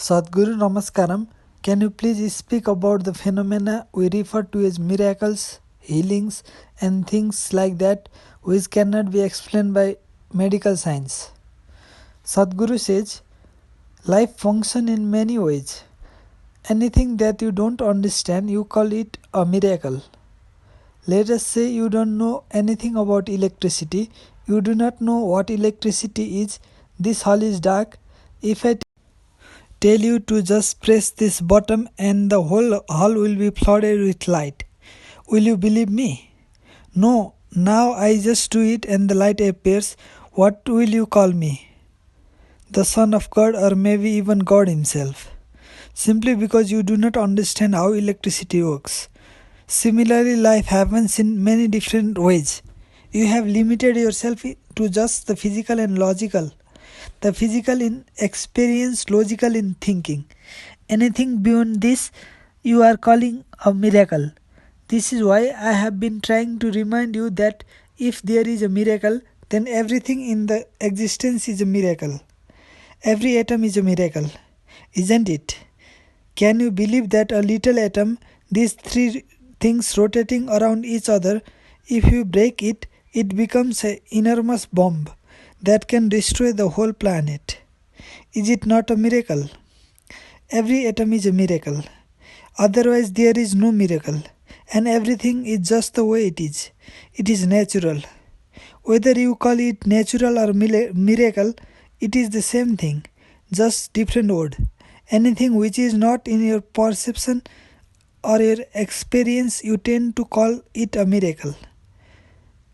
Sadhguru Namaskaram, can you please speak about the phenomena we refer to as miracles, healings, and things like that which cannot be explained by medical science? Sadhguru says, life functions in many ways. Anything that you don't understand, you call it a miracle. Let us say you don't know anything about electricity, you do not know what electricity is, this hall is dark. If I tell you to just press this button and the whole hall will be flooded with light. Will you believe me? No, now I just do it and the light appears. What will you call me? The Son of God, or maybe even God Himself. Simply because you do not understand how electricity works. Similarly, life happens in many different ways. You have limited yourself to just the physical and logical. The physical in experience, logical in thinking. Anything beyond this you are calling a miracle. This is why I have been trying to remind you that if there is a miracle, then everything in the existence is a miracle. Every atom is a miracle, isn't it? Can you believe that a little atom, these three things rotating around each other, if you break it, it becomes an enormous bomb that can destroy the whole planet. Is it not a miracle? Every atom is a miracle. Otherwise, there is no miracle. And everything is just the way it is. It is natural. Whether you call it natural or miracle, it is the same thing, just different word. Anything which is not in your perception or your experience, you tend to call it a miracle.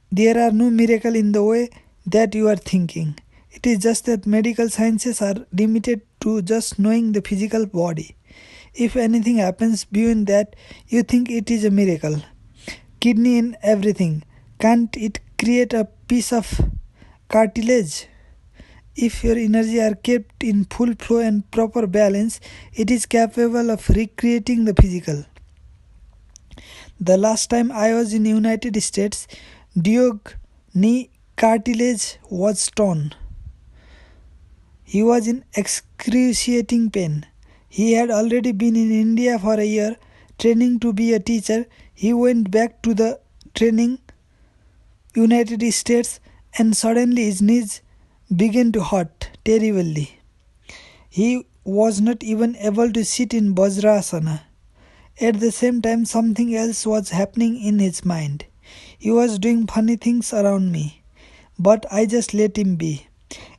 There are no miracle in the way that you are thinking. It is just that medical sciences are limited to just knowing the physical body. If anything happens beyond that, you think it is a miracle. Kidney in everything. Can't it create a piece of cartilage? If your energy are kept in full flow and proper balance, it is capable of recreating the physical. The last time I was in United States, Dioge's knee cartilage was torn. He was in excruciating pain. He had already been in India for a year, training to be a teacher. He went back to the training United States and suddenly his knees began to hurt terribly. He was not even able to sit in Vajrasana. At the same time, something else was happening in his mind. He was doing funny things around me, but I just let him be.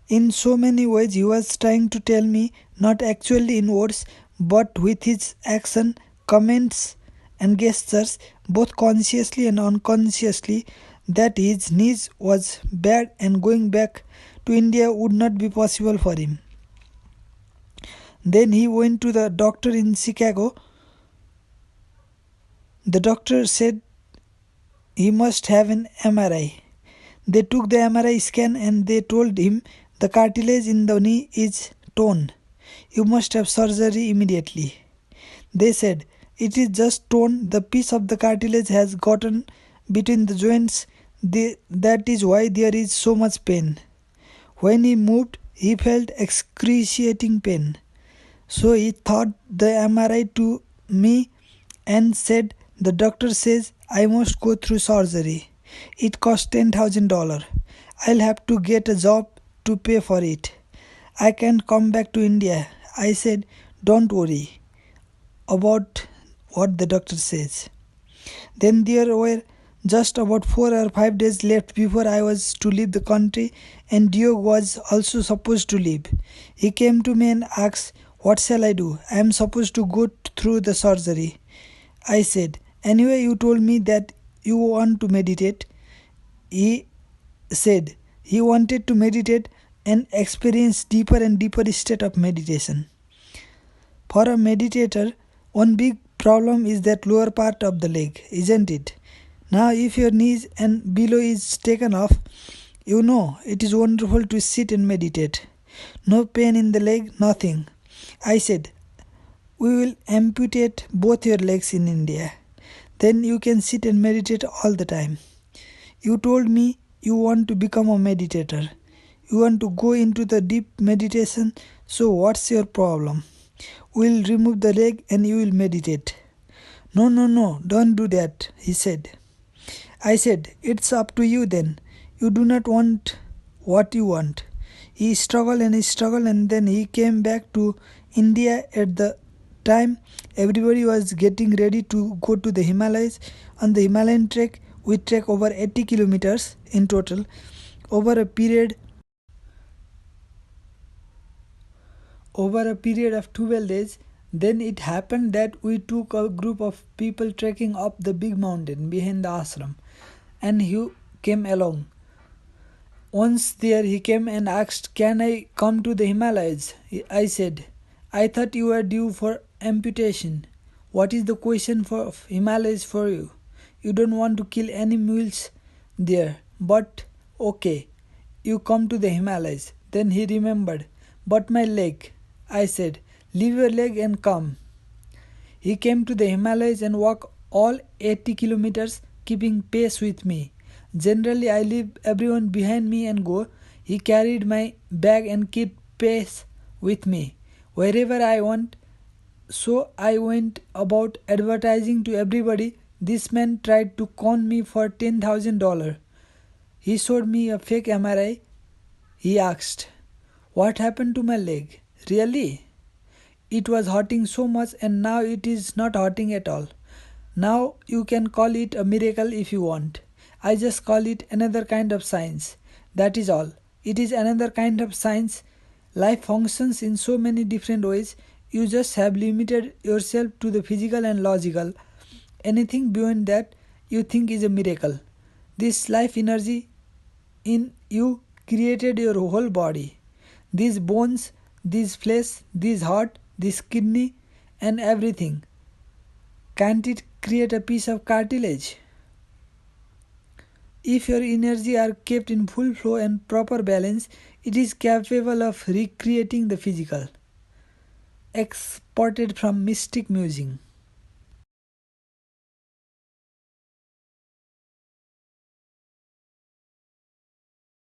In so many ways, he was trying to tell me, not actually in words, but with his action, comments, and gestures, both consciously and unconsciously, that his knees was bad and going back to India would not be possible for him. Then he went to the doctor in Chicago. The doctor said he must have an MRI. They took the MRI scan and they told him the cartilage in the knee is torn. You must have surgery immediately. They said, it is just torn. The piece of the cartilage has gotten between the joints. That is why there is so much pain. When he moved, he felt excruciating pain. So he thought the MRI to me and said, the doctor says I must go through surgery. It costs $10,000. I'll have to get a job to pay for it. I can't come back to India. I said, don't worry about what the doctor says. Then there were just about 4 or 5 days left before I was to leave the country, and Diog was also supposed to leave. He came to me and asked, what shall I do? I am supposed to go through the surgery. I said, anyway, you told me that you want to meditate. He said he wanted to meditate and experience deeper and deeper state of meditation. For a meditator, one big problem is that lower part of the leg, isn't it? Now if your knees and below is taken off, you know it is wonderful to sit and meditate. No pain in the leg, nothing. I said, we will amputate both your legs in India. Then you can sit and meditate all the time. You told me you want to become a meditator. You want to go into the deep meditation. So what's your problem? We'll remove the leg and you will meditate. No, no, no, don't do that, he said. I said, it's up to you then. You do not want what you want. He struggled and then he came back to India at the time everybody was getting ready to go to the Himalayas. On the Himalayan trek, we trek over 80 kilometers in total over a period of 12 days. Then it happened that we took a group of people trekking up the big mountain behind the ashram, and he came along. Once there, he came and asked, "Can I come to the Himalayas?" I said, "I thought you were due for amputation. What is the question for Himalayas for you? You don't want to kill any mules there, but okay, you come to the Himalayas." Then he remembered, "But my leg." I said, "Leave your leg and come." He came to the Himalayas and walked all 80 kilometers, keeping pace with me. Generally, I leave everyone behind me and go. He carried my bag and kept pace with me wherever I went. So I went about advertising to everybody. This man tried to con me for $10,000. He showed me a fake MRI. He asked, "What happened to my leg?" Really? It was hurting so much and now it is not hurting at all. Now you can call it a miracle if you want. I just call it another kind of science. That is all. It is another kind of science. Life functions in so many different ways. You just have limited yourself to the physical and logical. Anything beyond that you think is a miracle. This life energy in you created your whole body. These bones, this flesh, this heart, this kidney, and everything. Can't it create a piece of cartilage? If your energy are kept in full flow and proper balance, it is capable of recreating the physical. Exported from mystic musing.